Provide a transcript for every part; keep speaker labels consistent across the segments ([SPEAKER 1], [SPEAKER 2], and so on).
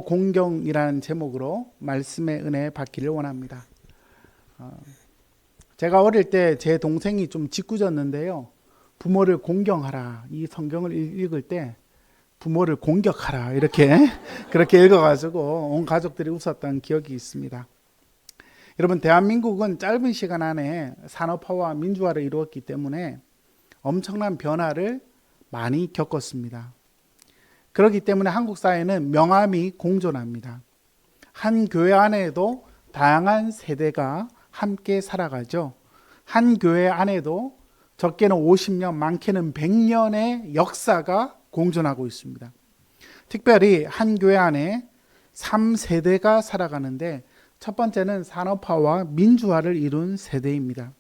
[SPEAKER 1] 공경이라는 제목으로 말씀의 은혜 받기를 원합니다. 제가 어릴 때 제 동생이 좀 짓궂었는데요. 부모를 공경하라. 이 성경을 읽을 때 부모를 공격하라. 이렇게 그렇게 읽어가지고 온 가족들이 웃었던 기억이 있습니다. 여러분, 대한민국은 짧은 시간 안에 산업화와 민주화를 이루었기 때문에 엄청난 변화를 많이 겪었습니다. 그렇기 때문에 한국 사회는 명암이 공존합니다. 한 교회 안에도 다양한 세대가 함께 살아가죠. 한 교회 안에도 적게는 50년, 많게는 100년의 역사가 공존하고 있습니다. 특별히 한 교회 안에 3세대가 살아가는데 첫 번째는 산업화와 민주화를 이룬 세대입니다.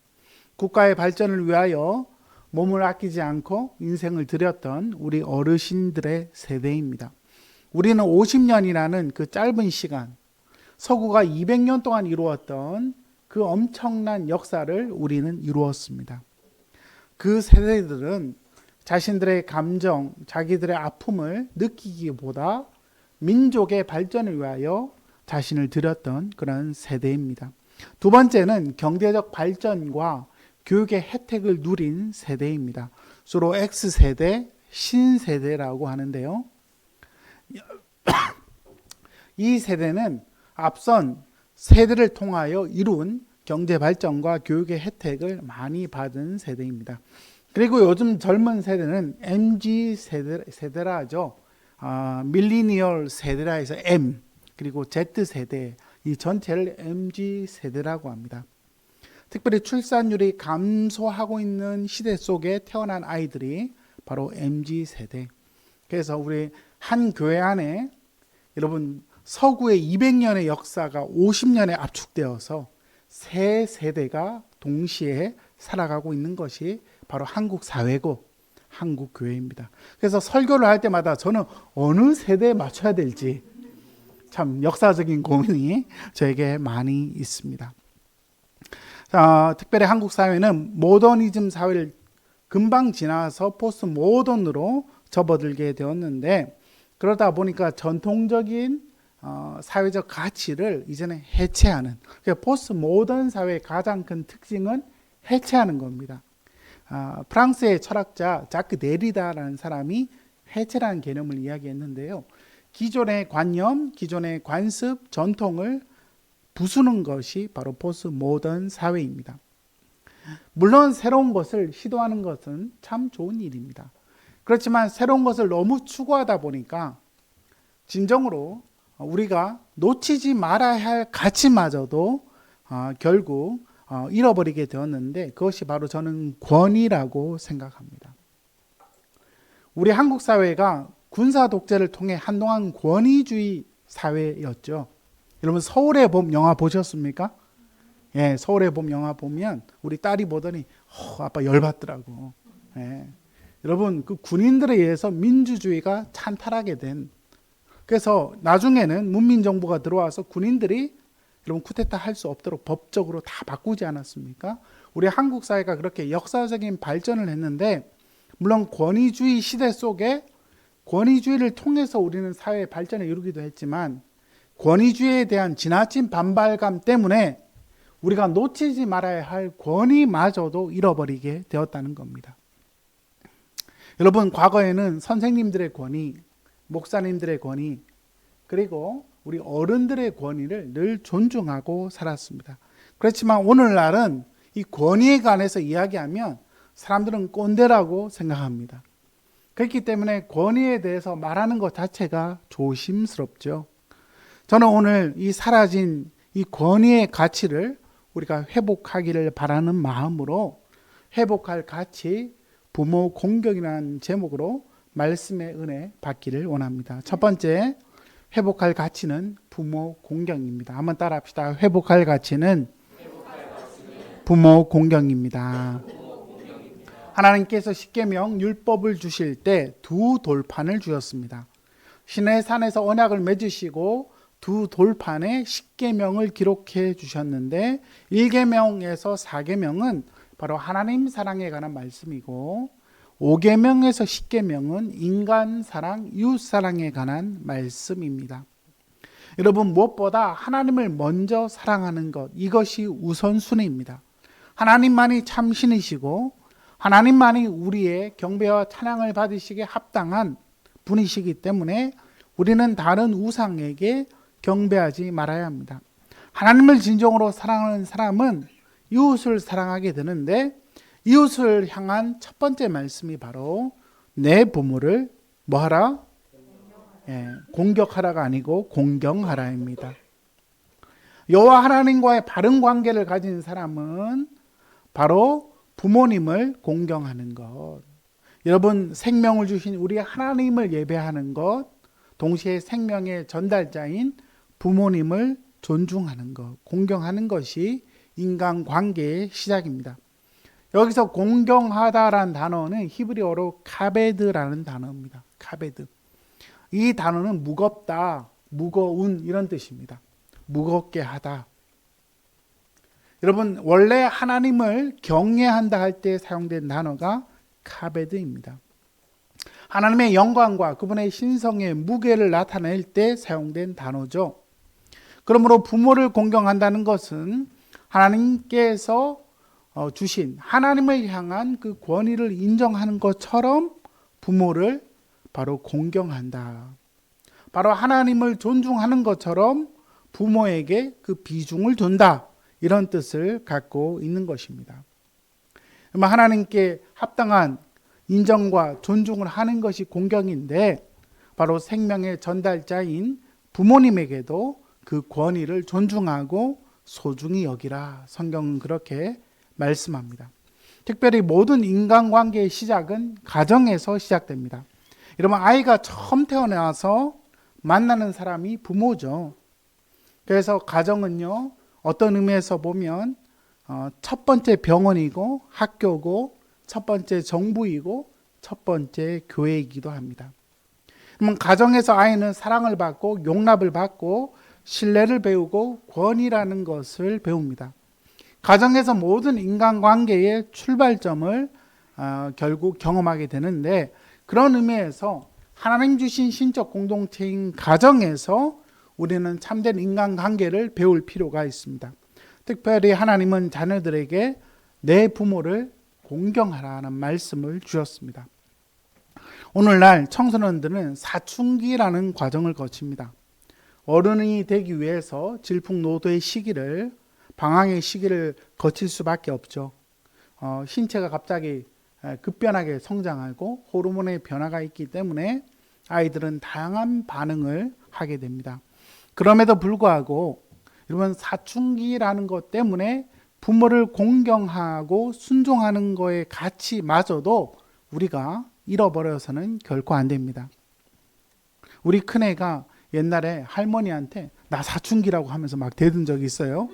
[SPEAKER 1] 국가의 발전을 위하여 몸을 아끼지 않고 인생을 들였던 우리 어르신들의 세대입니다. 우리는 50년이라는 그 짧은 시간, 서구가 200년 동안 이루었던 그 엄청난 역사를 우리는 이루었습니다. 그 세대들은 자신들의 감정, 자기들의 아픔을 느끼기보다 민족의 발전을 위하여 자신을 들였던 그런 세대입니다. 두 번째는 경제적 발전과 교육의 혜택을 누린 세대입니다. 주로 X세대, 신세대라고 하는데요. 이 세대는 앞선 세대를 통하여 이룬 경제 발전과 교육의 혜택을 많이 받은 세대입니다. 그리고 요즘 젊은 세대는 MZ 세대라 하죠. 밀리니얼 세대라 해서 M, 그리고 Z세대, 이 전체를 MZ 세대라고 합니다. 특별히 출산율이 감소하고 있는 시대 속에 태어난 아이들이 바로 MZ 세대. 그래서 우리 한 교회 안에 여러분 서구의 200년의 역사가 50년에 압축되어서 세 세대가 동시에 살아가고 있는 것이 바로 한국 사회고 한국 교회입니다. 그래서 설교를 할 때마다 저는 어느 세대에 맞춰야 될지 참 역사적인 고민이 저에게 많이 있습니다. 특별히 한국 사회는 모더니즘 사회를 금방 지나서 포스트 모던으로 접어들게 되었는데, 그러다 보니까 전통적인 사회적 가치를 이제는 해체하는, 포스트 모던 사회의 가장 큰 특징은 해체하는 겁니다. 프랑스의 철학자 자크 데리다라는 사람이 해체라는 개념을 이야기했는데요. 기존의 관념, 기존의 관습, 전통을 부수는 것이 바로 포스트 모던 사회입니다. 물론 새로운 것을 시도하는 것은 참 좋은 일입니다. 그렇지만 새로운 것을 너무 추구하다 보니까 진정으로 우리가 놓치지 말아야 할 가치마저도 결국 잃어버리게 되었는데, 그것이 바로 저는 권위라고 생각합니다. 우리 한국 사회가 군사 독재를 통해 한동안 권위주의 사회였죠. 여러분, 서울의 봄 영화 보셨습니까? 예, 서울의 봄 영화 보면 우리 딸이 보더니 아빠 열받더라고. 예. 여러분, 그 군인들에 의해서 민주주의가 찬탈하게 된, 그래서 나중에는 문민정부가 들어와서 군인들이 여러분 쿠데타 할 수 없도록 법적으로 다 바꾸지 않았습니까? 우리 한국 사회가 그렇게 역사적인 발전을 했는데, 물론 권위주의 시대 속에 권위주의를 통해서 우리는 사회의 발전을 이루기도 했지만, 권위주의에 대한 지나친 반발감 때문에 우리가 놓치지 말아야 할 권위마저도 잃어버리게 되었다는 겁니다. 여러분, 과거에는 선생님들의 권위, 목사님들의 권위, 그리고 우리 어른들의 권위를 늘 존중하고 살았습니다. 그렇지만 오늘날은 이 권위에 관해서 이야기하면 사람들은 꼰대라고 생각합니다. 그렇기 때문에 권위에 대해서 말하는 것 자체가 조심스럽죠. 저는 오늘 이 사라진 이 권위의 가치를 우리가 회복하기를 바라는 마음으로 회복할 가치, 부모 공경이라는 제목으로 말씀의 은혜 받기를 원합니다. 첫 번째, 회복할 가치는 부모 공경입니다. 한번 따라 합시다. 회복할 가치는 부모 공경입니다. 하나님께서 십계명 율법을 주실 때 두 돌판을 주셨습니다. 시내산에서 언약을 맺으시고 두 돌판에 십계명을 기록해 주셨는데, 1계명에서 4계명은 바로 하나님 사랑에 관한 말씀이고, 5계명에서 10계명은 인간 사랑, 이웃 사랑에 관한 말씀입니다. 여러분, 무엇보다 하나님을 먼저 사랑하는 것, 이것이 우선순위입니다. 하나님만이 참 신이시고 하나님만이 우리의 경배와 찬양을 받으시기에 합당한 분이시기 때문에 우리는 다른 우상에게 경배하지 말아야 합니다. 하나님을 진정으로 사랑하는 사람은 이웃을 사랑하게 되는데, 이웃을 향한 첫 번째 말씀이 바로 내 부모를 뭐하라? 공격하라가 아니고 공경하라입니다. 여호와 하나님과의 바른 관계를 가진 사람은 바로 부모님을 공경하는 것. 여러분, 생명을 주신 우리 하나님을 예배하는 것, 동시에 생명의 전달자인 부모님을 존중하는 것, 공경하는 것이 인간관계의 시작입니다. 여기서 공경하다라는 단어는 히브리어로 카베드라는 단어입니다. 카베드. 이 단어는 무겁다, 무거운 이런 뜻입니다. 무겁게 하다. 여러분, 원래 하나님을 경외한다 할 때 사용된 단어가 카베드입니다. 하나님의 영광과 그분의 신성의 무게를 나타낼 때 사용된 단어죠. 그러므로 부모를 공경한다는 것은 하나님께서 주신 하나님을 향한 그 권위를 인정하는 것처럼 부모를 바로 공경한다. 바로 하나님을 존중하는 것처럼 부모에게 그 비중을 둔다. 이런 뜻을 갖고 있는 것입니다. 하나님께 합당한 인정과 존중을 하는 것이 공경인데, 바로 생명의 전달자인 부모님에게도 그 권위를 존중하고 소중히 여기라. 성경은 그렇게 말씀합니다. 특별히 모든 인간관계의 시작은 가정에서 시작됩니다. 여러분, 아이가 처음 태어나서 만나는 사람이 부모죠. 그래서 가정은요, 어떤 의미에서 보면 첫 번째 병원이고 학교고 첫 번째 정부이고 첫 번째 교회이기도 합니다. 그러면 가정에서 아이는 사랑을 받고 용납을 받고 신뢰를 배우고 권위라는 것을 배웁니다. 가정에서 모든 인간관계의 출발점을 결국 경험하게 되는데, 그런 의미에서 하나님 주신 신적 공동체인 가정에서 우리는 참된 인간관계를 배울 필요가 있습니다. 특별히 하나님은 자녀들에게 내 부모를 공경하라는 말씀을 주셨습니다. 오늘날 청소년들은 사춘기라는 과정을 거칩니다. 어른이 되기 위해서 질풍노도의 시기를, 방황의 시기를 거칠 수밖에 없죠. 신체가 갑자기 급변하게 성장하고 호르몬의 변화가 있기 때문에 아이들은 다양한 반응을 하게 됩니다. 그럼에도 불구하고 여러분, 사춘기라는 것 때문에 부모를 공경하고 순종하는 거의 가치마저도 우리가 잃어버려서는 결코 안 됩니다. 우리 큰애가 옛날에 할머니한테 나 사춘기라고 하면서 막 대든 적이 있어요.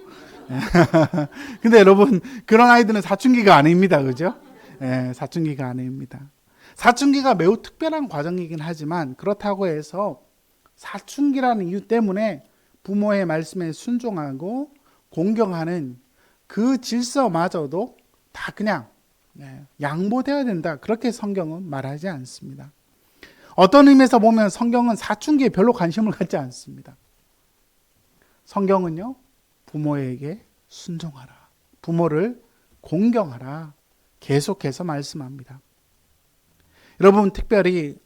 [SPEAKER 1] 근데 여러분, 그런 아이들은 사춘기가 아닙니다. 그죠? 사춘기가 아닙니다. 사춘기가 매우 특별한 과정이긴 하지만, 그렇다고 해서 사춘기라는 이유 때문에 부모의 말씀에 순종하고 공경하는 그 질서마저도 다 그냥 양보되어야 된다, 그렇게 성경은 말하지 않습니다. 어떤 의미에서 보면 성경은 사춘기에 별로 관심을 갖지 않습니다. 성경은요, 부모에게 순종하라, 부모를 공경하라, 계속해서 말씀합니다. 여러분, 특별히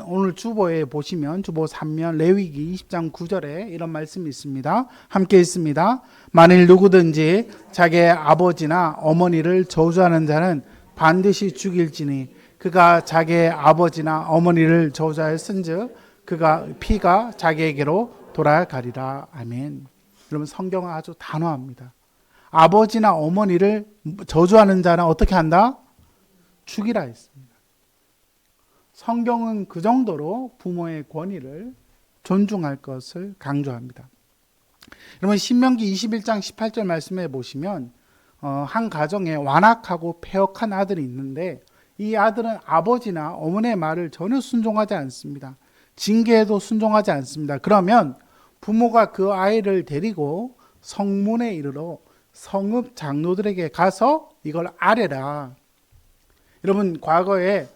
[SPEAKER 1] 오늘 주보에 보시면 주보 3면 레위기 20장 9절에 이런 말씀이 있습니다. 함께 있습니다. 만일 누구든지 자기의 아버지나 어머니를 저주하는 자는 반드시 죽일지니 그가 자기의 아버지나 어머니를 저주하였은즉 그가 피가 자기에게로 돌아가리라. 아멘. 여러분, 성경은 아주 단호합니다. 아버지나 어머니를 저주하는 자는 어떻게 한다? 죽이라 했습니다. 성경은 그 정도로 부모의 권위를 존중할 것을 강조합니다. 여러분, 신명기 21장 18절 말씀해 보시면 한 가정에 완악하고 패역한 아들이 있는데, 이 아들은 아버지나 어머니의 말을 전혀 순종하지 않습니다. 징계에도 순종하지 않습니다. 그러면 부모가 그 아이를 데리고 성문에 이르러 성읍 장로들에게 가서 이걸 아뢰라. 여러분, 과거에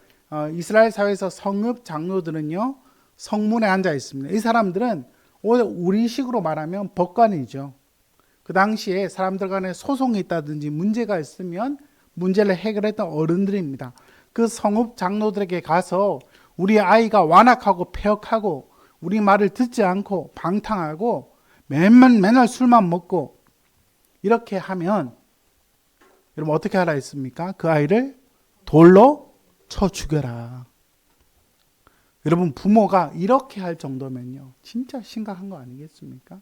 [SPEAKER 1] 이스라엘 사회에서 성읍 장로들은요, 성문에 앉아 있습니다. 이 사람들은 우리식으로 말하면 법관이죠. 그 당시에 사람들 간에 소송이 있다든지 문제가 있으면 문제를 해결했던 어른들입니다. 그 성읍 장로들에게 가서 우리 아이가 완악하고 폐역하고 우리 말을 듣지 않고 방탕하고 맨날 술만 먹고 이렇게 하면 여러분 어떻게 하라 했습니까? 그 아이를 돌로 쳐 죽여라. 여러분 부모가 이렇게 할 정도면요 진짜 심각한 거 아니겠습니까?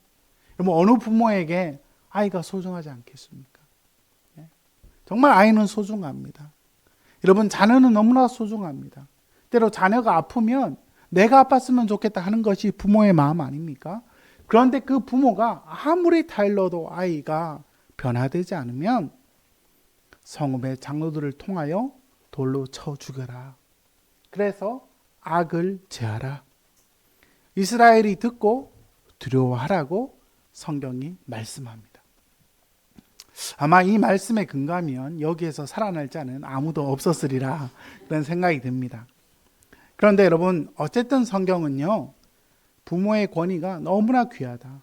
[SPEAKER 1] 여러분 어느 부모에게 아이가 소중하지 않겠습니까? 정말 아이는 소중합니다. 여러분 자녀는 너무나 소중합니다. 때로 자녀가 아프면 내가 아팠으면 좋겠다 하는 것이 부모의 마음 아닙니까? 그런데 그 부모가 아무리 타일러도 아이가 변화되지 않으면 성읍의 장로들을 통하여 돌로 쳐 죽여라. 그래서 악을 제하라. 이스라엘이 듣고 두려워하라고 성경이 말씀합니다. 아마 이 말씀에 근거하면 여기에서 살아날 자는 아무도 없었으리라 그런 생각이 듭니다. 그런데 여러분 어쨌든 성경은요 부모의 권위가 너무나 귀하다.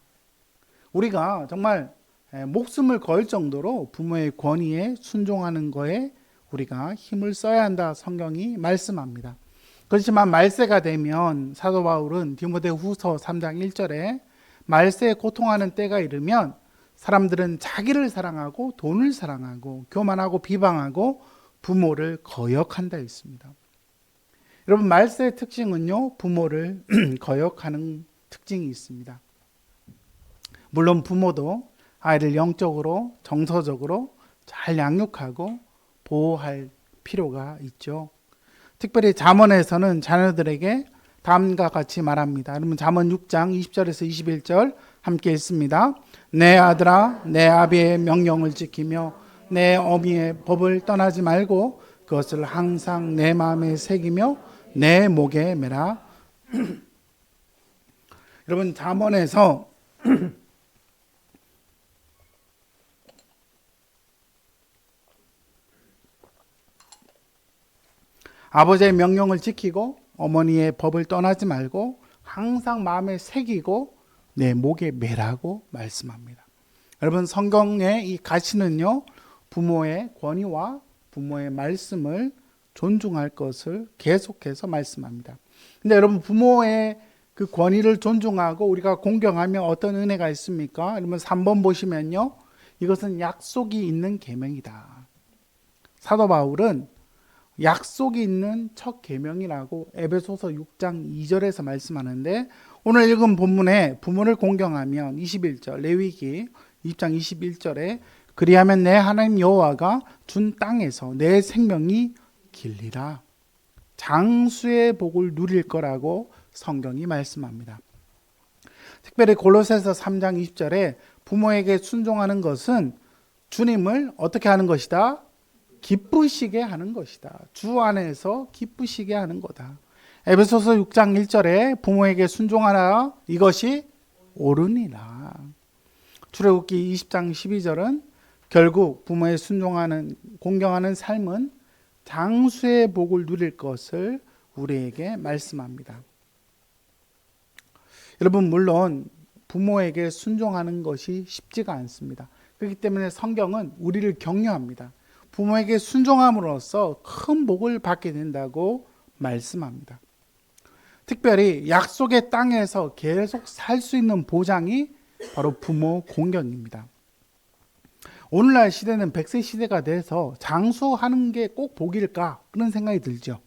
[SPEAKER 1] 우리가 정말 목숨을 걸 정도로 부모의 권위에 순종하는 거에 우리가 힘을 써야 한다 성경이 말씀합니다. 그렇지만 말세가 되면 사도 바울은 디모데후서 3장 1절에 말세에 고통하는 때가 이르면 사람들은 자기를 사랑하고 돈을 사랑하고 교만하고 비방하고 부모를 거역한다 했습니다. 여러분 말세의 특징은요 부모를 거역하는 특징이 있습니다. 물론 부모도 아이를 영적으로 정서적으로 잘 양육하고 보호할 필요가 있죠. 특별히 잠언에서는 자녀들에게 다음과 같이 말합니다. 여러분 잠언 6장 20절에서 21절 함께 읽습니다. 내 아들아 내 아비의 명령을 지키며 내 어미의 법을 떠나지 말고 그것을 항상 내 마음에 새기며 내 목에 매라. 여러분 잠언에서 아버지의 명령을 지키고 어머니의 법을 떠나지 말고 항상 마음에 새기고 내 목에 매라고 말씀합니다. 여러분 성경의 이 가시는요 부모의 권위와 부모의 말씀을 존중할 것을 계속해서 말씀합니다. 근데 여러분 부모의 그 권위를 존중하고 우리가 공경하면 어떤 은혜가 있습니까? 여러분 3번 보시면요 이것은 약속이 있는 계명이다. 사도 바울은 약속이 있는 첫 계명이라고 에베소서 6장 2절에서 말씀하는데 오늘 읽은 본문에 부모를 공경하면 21절 레위기 2장 21절에 그리하면 내 하나님 여호와가 준 땅에서 내 생명이 길리라. 장수의 복을 누릴 거라고 성경이 말씀합니다. 특별히 골로새서 3장 20절에 부모에게 순종하는 것은 주님을 어떻게 하는 것이다? 기쁘시게 하는 것이다. 주 안에서 기쁘시게 하는 거다. 에베소서 6장 1절에 부모에게 순종하라 이것이 옳으니라. 출애굽기 20장 12절은 결국 부모에 순종하는 공경하는 삶은 장수의 복을 누릴 것을 우리에게 말씀합니다. 여러분 물론 부모에게 순종하는 것이 쉽지가 않습니다. 그렇기 때문에 성경은 우리를 격려합니다. 부모에게 순종함으로써 큰 복을 받게 된다고 말씀합니다. 특별히 약속의 땅에서 계속 살 수 있는 보장이 바로 부모 공경입니다. 오늘날 시대는 100세 시대가 돼서 장수하는 게 꼭 복일까? 그런 생각이 들죠.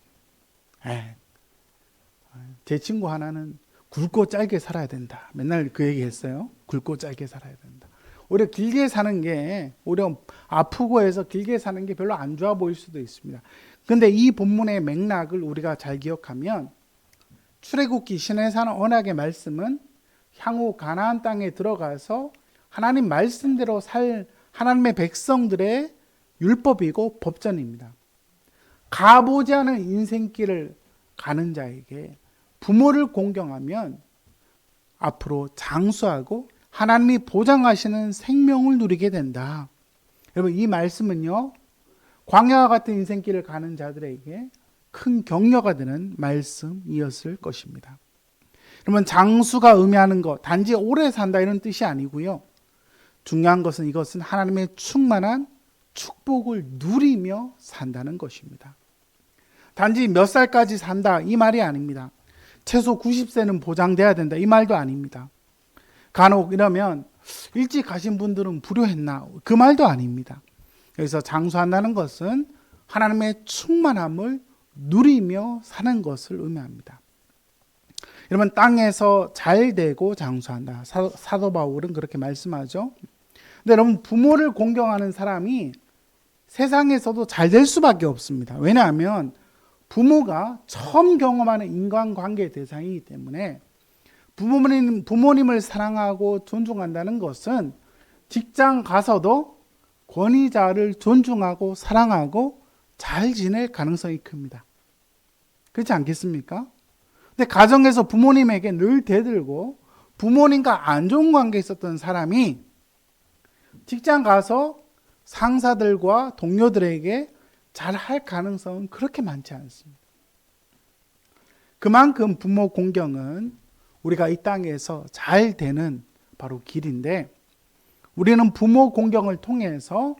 [SPEAKER 1] 제 친구 하나는 굵고 짧게 살아야 된다. 맨날 그 얘기 했어요. 굵고 짧게 살아야 된다. 오히려 길게 사는 게 오히려 아프고 해서 길게 사는 게 별로 안 좋아 보일 수도 있습니다. 그런데 이 본문의 맥락을 우리가 잘 기억하면 출애굽기 신의 산 언약의 말씀은 향후 가나안 땅에 들어가서 하나님 말씀대로 살 하나님의 백성들의 율법이고 법전입니다. 가보지 않은 인생길을 가는 자에게 부모를 공경하면 앞으로 장수하고 하나님이 보장하시는 생명을 누리게 된다. 여러분 이 말씀은요 광야와 같은 인생길을 가는 자들에게 큰 격려가 되는 말씀이었을 것입니다. 그러면 장수가 의미하는 것, 단지 오래 산다 이런 뜻이 아니고요. 중요한 것은 이것은 하나님의 충만한 축복을 누리며 산다는 것입니다. 단지 몇 살까지 산다 이 말이 아닙니다. 최소 90세는 보장돼야 된다 이 말도 아닙니다. 간혹 이러면 일찍 가신 분들은 불효했나 그 말도 아닙니다. 여기서 장수한다는 것은 하나님의 충만함을 누리며 사는 것을 의미합니다. 여러분 땅에서 잘 되고 장수한다. 사도 바울은 그렇게 말씀하죠. 근데 여러분 부모를 공경하는 사람이 세상에서도 잘 될 수밖에 없습니다. 왜냐하면 부모가 처음 경험하는 인간관계의 대상이기 때문에 부모님을 사랑하고 존중한다는 것은 직장 가서도 권위자를 존중하고 사랑하고 잘 지낼 가능성이 큽니다. 그렇지 않겠습니까? 근데 가정에서 부모님에게 늘 대들고 부모님과 안 좋은 관계에 있었던 사람이 직장 가서 상사들과 동료들에게 잘할 가능성은 그렇게 많지 않습니다. 그만큼 부모 공경은 우리가 이 땅에서 잘 되는 바로 길인데 우리는 부모 공경을 통해서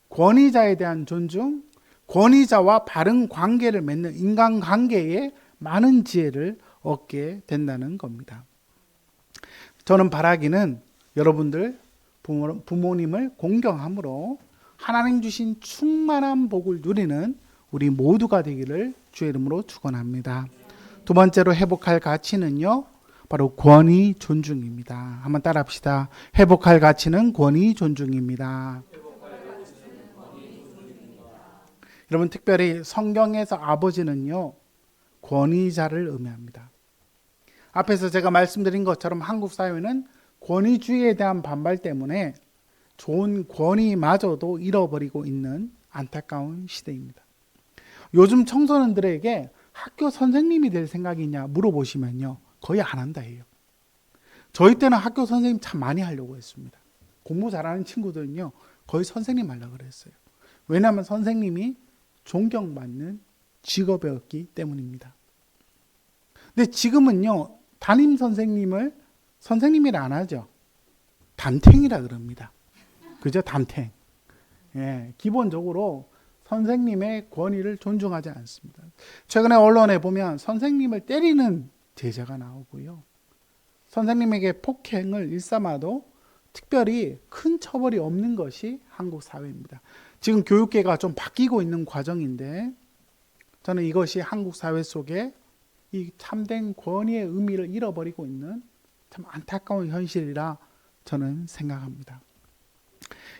[SPEAKER 1] 권위자에 대한 존중, 권위자와 바른 관계를 맺는 인간관계에 많은 지혜를 얻게 된다는 겁니다. 저는 바라기는 여러분들 부모님을 공경함으로 하나님 주신 충만한 복을 누리는 우리 모두가 되기를 주의 이름으로 축원합니다. 두 번째로 회복할 가치는요, 바로 권위 존중입니다. 한번 따라합시다. 회복할 가치는 권위 존중입니다. 여러분 특별히 성경에서 아버지는요, 권위자를 의미합니다. 앞에서 제가 말씀드린 것처럼 한국 사회는 권위주의에 대한 반발 때문에 좋은 권위마저도 잃어버리고 있는 안타까운 시대입니다. 요즘 청소년들에게 학교 선생님이 될 생각이 있냐 물어보시면요, 거의 안 한다 해요. 저희 때는 학교 선생님 참 많이 하려고 했습니다. 공부 잘하는 친구들은요, 거의 선생님 하려고 그랬어요. 왜냐하면 선생님이 존경받는 직업이었기 때문입니다. 근데 지금은요, 담임 선생님을 선생님이라 안 하죠. 담탱이라 그럽니다. 그죠? 담탱. 예, 기본적으로 선생님의 권위를 존중하지 않습니다. 최근에 언론에 보면 선생님을 때리는 제자가 나오고요. 선생님에게 폭행을 일삼아도 특별히 큰 처벌이 없는 것이 한국 사회입니다. 지금 교육계가 좀 바뀌고 있는 과정인데 저는 이것이 한국 사회 속에 이 참된 권위의 의미를 잃어버리고 있는 참 안타까운 현실이라 저는 생각합니다.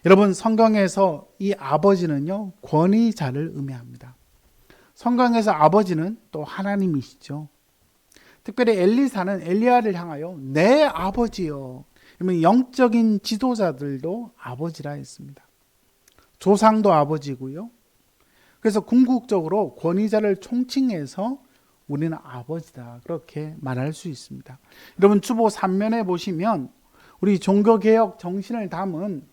[SPEAKER 1] 여러분 성경에서 이 아버지는요, 권위자를 의미합니다. 성경에서 아버지는 또 하나님이시죠. 특별히 엘리사는 엘리야를 향하여 내 아버지요. 영적인 지도자들도 아버지라 했습니다. 조상도 아버지고요. 그래서 궁극적으로 권위자를 총칭해서 우리는 아버지다 그렇게 말할 수 있습니다. 여러분 주보 3면에 보시면 우리 종교개혁 정신을 담은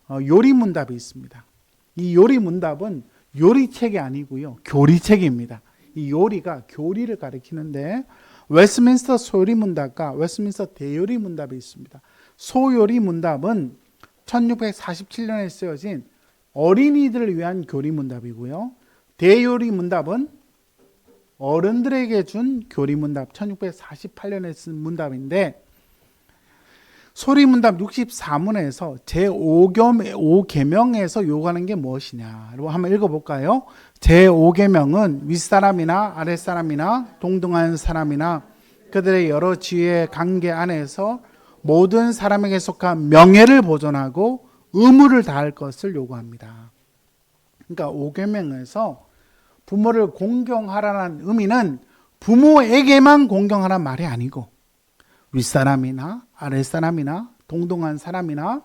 [SPEAKER 1] 요리문답이 있습니다. 이 요리문답은 요리책이 아니고요, 교리책입니다. 이 요리가 교리를 가리키는데 웨스트민스터 소요리문답과 웨스트민스터 대요리문답이 있습니다. 소요리문답은 1647년에 쓰여진 어린이들을 위한 교리문답이고요. 대요리문답은 어른들에게 준 교리문답 1648년에 쓴 문답인데 소리문답 64문에서 제5계명에서 요구하는 게 무엇이냐 여러분 한번 읽어볼까요? 제5계명은 윗사람이나 아랫사람이나 동등한 사람이나 그들의 여러 지위의 관계 안에서 모든 사람에게 속한 명예를 보존하고 의무를 다할 것을 요구합니다. 그러니까 5계명에서 부모를 공경하라는 의미는 부모에게만 공경하라는 말이 아니고 윗사람이나 아랫사람이나 동등한 사람이나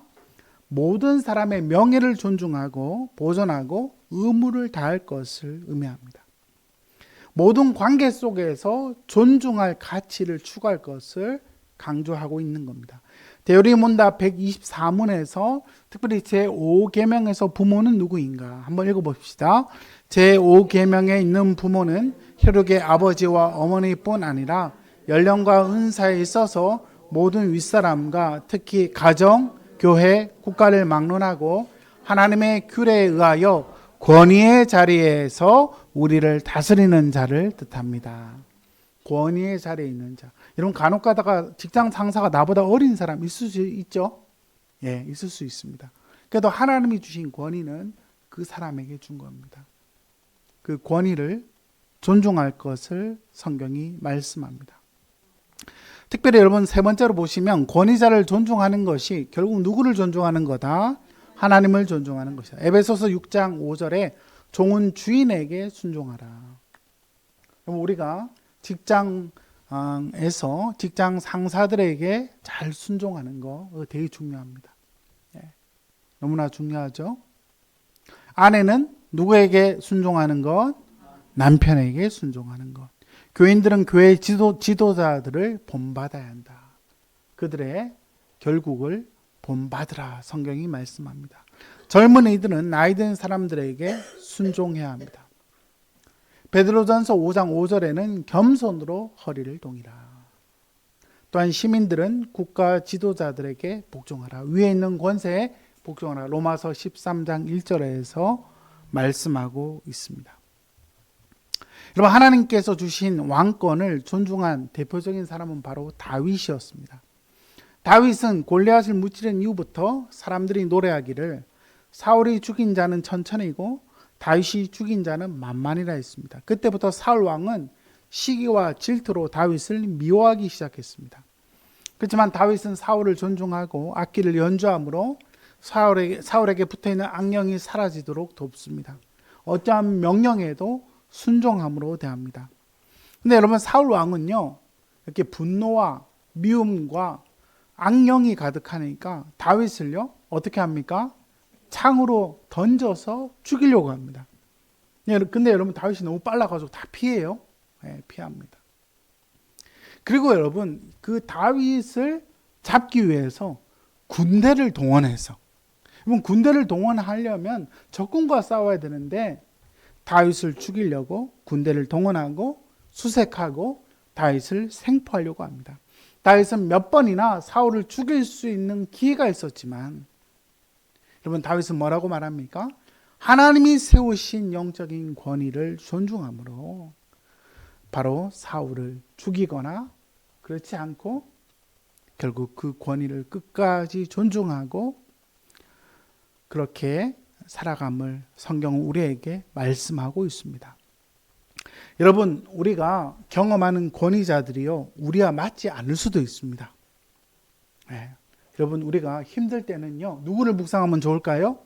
[SPEAKER 1] 모든 사람의 명예를 존중하고 보존하고 의무를 다할 것을 의미합니다. 모든 관계 속에서 존중할 가치를 추구할 것을 강조하고 있는 겁니다. 대요리문답 124문에서 특별히 제5계명에서 부모는 누구인가 한번 읽어봅시다. 제5계명에 있는 부모는 혈육의 아버지와 어머니뿐 아니라 연령과 은사에 있어서 모든 윗사람과 특히 가정, 교회, 국가를 막론하고 하나님의 규례에 의하여 권위의 자리에서 우리를 다스리는 자를 뜻합니다. 권위의 자리에 있는 자. 여러분 간혹 가다가 직장 상사가 나보다 어린 사람 있을 수 있죠? 예, 있을 수 있습니다. 그래도 하나님이 주신 권위는 그 사람에게 준 겁니다. 그 권위를 존중할 것을 성경이 말씀합니다. 특별히 여러분 세 번째로 보시면 권위자를 존중하는 것이 결국 누구를 존중하는 거다? 하나님을 존중하는 것이다. 에베소서 6장 5절에 종은 주인에게 순종하라. 그럼 우리가 직장에서 직장 상사들에게 잘 순종하는 거 되게 중요합니다. 너무나 중요하죠. 아내는 누구에게 순종하는 것? 남편에게 순종하는 것. 교인들은 교회 지도자들을 본받아야 한다. 그들의 결국을 본받으라 성경이 말씀합니다. 젊은이들은 나이 든 사람들에게 순종해야 합니다. 베드로전서 5장 5절에는 겸손으로 허리를 동이라. 또한 시민들은 국가 지도자들에게 복종하라. 위에 있는 권세에 복종하라. 로마서 13장 1절에서 말씀하고 있습니다. 여러분 하나님께서 주신 왕권을 존중한 대표적인 사람은 바로 다윗이었습니다. 다윗은 골리앗을 무찌른 이후부터 사람들이 노래하기를 사울이 죽인 자는 천천히고 다윗이 죽인 자는 만만이라 했습니다. 그때부터 사울 왕은 시기와 질투로 다윗을 미워하기 시작했습니다. 그렇지만 다윗은 사울을 존중하고 악기를 연주함으로 사울에게 붙어있는 악령이 사라지도록 돕습니다. 어떠한 명령에도 순종함으로 대합니다. 근데 여러분 사울 왕은요 이렇게 분노와 미움과 악령이 가득하니까 다윗을요 어떻게 합니까? 창으로 던져서 죽이려고 합니다. 근데 여러분 다윗이 너무 빨라가지고 다 피해요. 네, 피합니다. 그리고 여러분 그 다윗을 잡기 위해서 군대를 동원해서 여러분 군대를 동원하려면 적군과 싸워야 되는데 다윗을 죽이려고 군대를 동원하고 수색하고 다윗을 생포하려고 합니다. 다윗은 몇 번이나 사울을 죽일 수 있는 기회가 있었지만 여러분 다윗은 뭐라고 말합니까? 하나님이 세우신 영적인 권위를 존중함으로 바로 사울을 죽이거나 그렇지 않고 결국 그 권위를 끝까지 존중하고 그렇게 살아감을 성경은 우리에게 말씀하고 있습니다. 여러분 우리가 경험하는 권위자들이요 우리와 맞지 않을 수도 있습니다. 네. 여러분 우리가 힘들 때는요 누구를 묵상하면 좋을까요?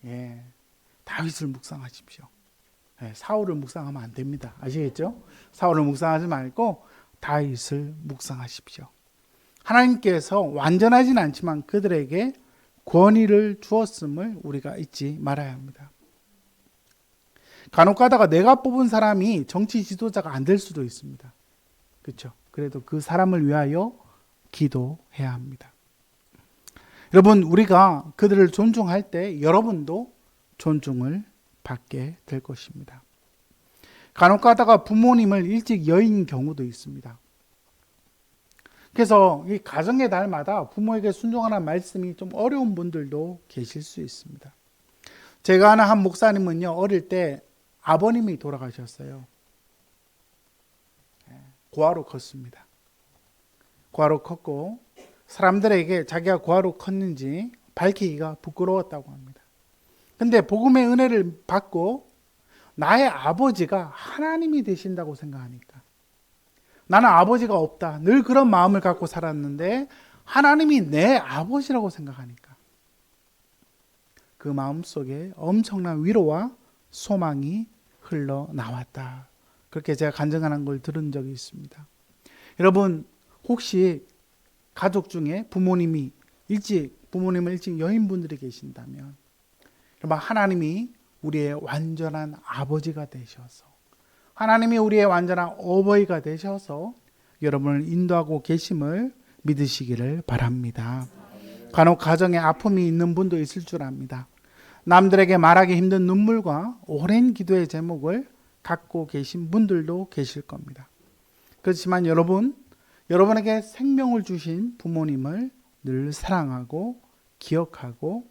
[SPEAKER 1] 예, 다윗을 묵상하십시오. 예, 사울을 묵상하면 안 됩니다. 아시겠죠? 사울을 묵상하지 말고 다윗을 묵상하십시오. 하나님께서 완전하진 않지만 그들에게 권위를 주었음을 우리가 잊지 말아야 합니다. 간혹 가다가 내가 뽑은 사람이 정치 지도자가 안 될 수도 있습니다. 그렇죠? 그래도 그 사람을 위하여 기도해야 합니다. 여러분 우리가 그들을 존중할 때 여러분도 존중을 받게 될 것입니다. 간혹 가다가 부모님을 일찍 여인 경우도 있습니다. 그래서 이 가정의 달마다 부모에게 순종하라는 말씀이 좀 어려운 분들도 계실 수 있습니다. 제가 아는 한 목사님은요 어릴 때 아버님이 돌아가셨어요. 고아로 컸습니다. 고아로 컸고 사람들에게 자기가 고아로 컸는지 밝히기가 부끄러웠다고 합니다. 근데 복음의 은혜를 받고 나의 아버지가 하나님이 되신다고 생각하니까 나는 아버지가 없다. 늘 그런 마음을 갖고 살았는데 하나님이 내 아버지라고 생각하니까 그 마음속에 엄청난 위로와 소망이 흘러나왔다. 그렇게 제가 간증하는 걸 들은 적이 있습니다. 여러분 혹시 가족 중에 부모님을 일찍 여인분들이 계신다면 하나님이 우리의 완전한 아버지가 되셔서 하나님이 우리의 완전한 어버이가 되셔서 여러분을 인도하고 계심을 믿으시기를 바랍니다. 간혹 가정에 아픔이 있는 분도 있을 줄 압니다. 남들에게 말하기 힘든 눈물과 오랜 기도의 제목을 갖고 계신 분들도 계실 겁니다. 그렇지만 여러분에게 생명을 주신 부모님을 늘 사랑하고 기억하고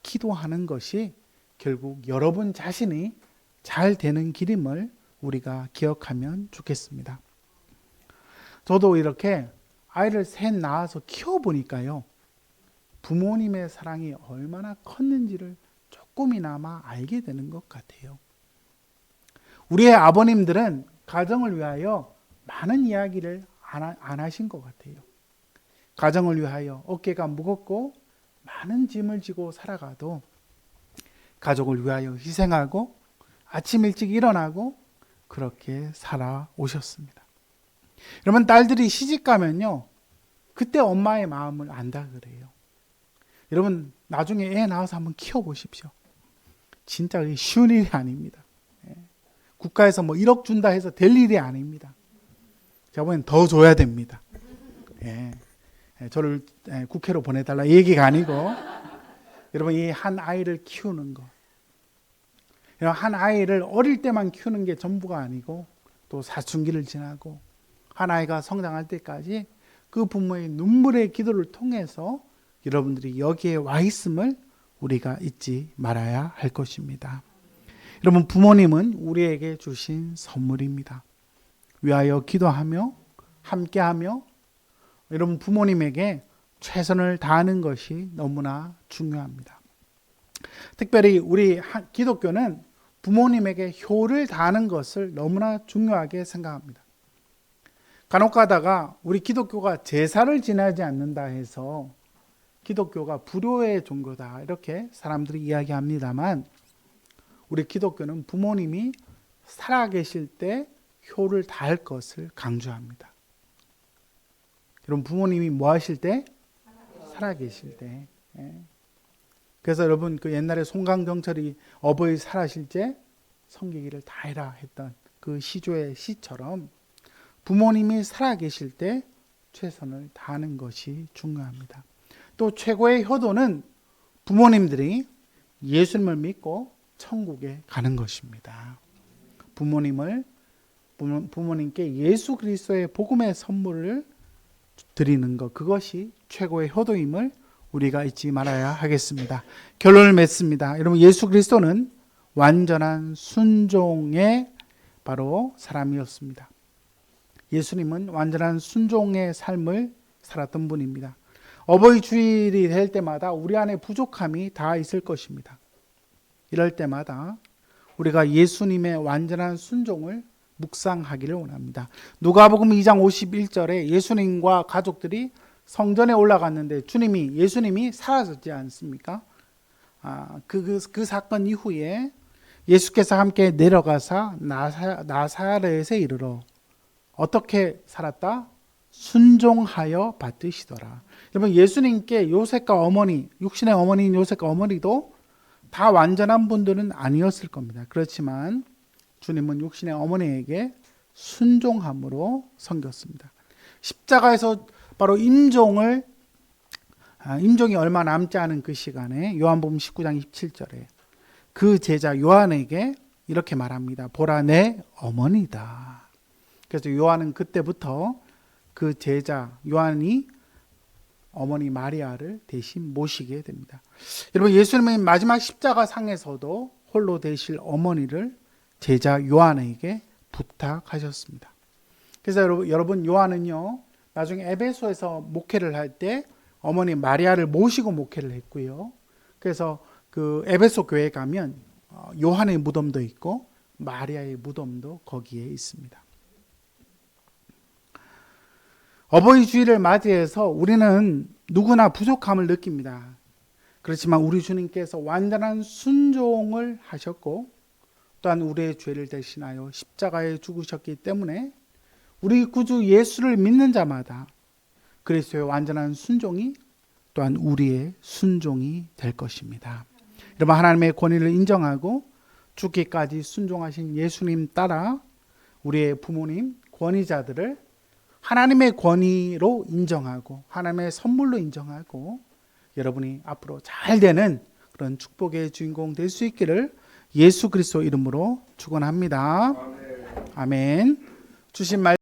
[SPEAKER 1] 기도하는 것이 결국 여러분 자신이 잘 되는 길임을 우리가 기억하면 좋겠습니다. 저도 이렇게 아이를 셋 낳아서 키워보니까요, 부모님의 사랑이 얼마나 컸는지를 조금이나마 알게 되는 것 같아요. 우리의 아버님들은 가정을 위하여 많은 이야기를 안 하신 것 같아요. 가정을 위하여 어깨가 무겁고 많은 짐을 지고 살아가도 가족을 위하여 희생하고 아침 일찍 일어나고 그렇게 살아오셨습니다. 여러분, 딸들이 시집 가면요, 그때 엄마의 마음을 안다 그래요. 여러분, 나중에 애 낳아서 한번 키워보십시오. 진짜 쉬운 일이 아닙니다. 국가에서 뭐 1억 준다 해서 될 일이 아닙니다. 제가 보기엔 더 줘야 됩니다. 저를 국회로 보내달라 이 얘기가 아니고, 여러분, 이 한 아이를 키우는 것, 한 아이를 어릴 때만 키우는 게 전부가 아니고 또 사춘기를 지나고 한 아이가 성장할 때까지 그 부모의 눈물의 기도를 통해서 여러분들이 여기에 와 있음을 우리가 잊지 말아야 할 것입니다. 여러분, 부모님은 우리에게 주신 선물입니다. 위하여 기도하며 함께하며 여러분 부모님에게 최선을 다하는 것이 너무나 중요합니다. 특별히 우리 기독교는 부모님에게 효를 다하는 것을 너무나 중요하게 생각합니다. 간혹 가다가 우리 기독교가 제사를 지내지 않는다 해서 기독교가 불효의 종교다 이렇게 사람들이 이야기합니다만, 우리 기독교는 부모님이 살아계실 때 효를 다할 것을 강조합니다. 여러분, 부모님이 뭐 하실 때? 살아계실 때. 그래서 여러분, 그 옛날에 송강경철이 어버이 살아실 때 섬기기를 다해라 했던 그 시조의 시처럼 부모님이 살아계실 때 최선을 다하는 것이 중요합니다. 또 최고의 효도는 부모님들이 예수님을 믿고 천국에 가는 것입니다. 부모님께 예수 그리스도의 복음의 선물을 드리는 것, 그것이 최고의 효도임을 우리가 잊지 말아야 하겠습니다. 결론을 맺습니다. 여러분, 예수 그리스도는 완전한 순종의 바로 사람이었습니다. 예수님은 완전한 순종의 삶을 살았던 분입니다. 어버이 주일이 될 때마다 우리 안에 부족함이 다 있을 것입니다. 이럴 때마다 우리가 예수님의 완전한 순종을 묵상하기를 원합니다. 누가복음 2장 51절에 예수님과 가족들이 성전에 올라갔는데 예수님이 사라졌지 않습니까? 그 사건 이후에 예수께서 함께 내려가사 나사렛에 이르러 어떻게 살았다? 순종하여 받드시더라. 여러분, 예수님께 요셉과 어머니, 육신의 어머니인 요셉과 어머니도 다 완전한 분들은 아니었을 겁니다. 그렇지만 주님은 육신의 어머니에게 순종함으로 섬겼습니다. 십자가에서 바로 임종이 얼마 남지 않은 그 시간에 요한복음 19장 27절에 그 제자 요한에게 이렇게 말합니다. 보라, 내 어머니다. 그래서 요한은 그때부터 그 제자 요한이 어머니 마리아를 대신 모시게 됩니다. 여러분, 예수님은 마지막 십자가 상에서도 홀로 되실 어머니를 제자 요한에게 부탁하셨습니다. 그래서 여러분 요한은요, 나중에 에베소에서 목회를 할 때 어머니 마리아를 모시고 목회를 했고요. 그래서 그 에베소 교회에 가면 요한의 무덤도 있고 마리아의 무덤도 거기에 있습니다. 어버이 주일을 맞이해서 우리는 누구나 부족함을 느낍니다. 그렇지만 우리 주님께서 완전한 순종을 하셨고 또한 우리의 죄를 대신하여 십자가에 죽으셨기 때문에 우리 구주 예수를 믿는 자마다 그리스도의 완전한 순종이 또한 우리의 순종이 될 것입니다. 여러분, 하나님의 권위를 인정하고 죽기까지 순종하신 예수님 따라 우리의 부모님, 권위자들을 하나님의 권위로 인정하고 하나님의 선물로 인정하고 여러분이 앞으로 잘 되는 그런 축복의 주인공 될 수 있기를 예수 그리스도 이름으로 축원합니다. 아멘. 주신 말씀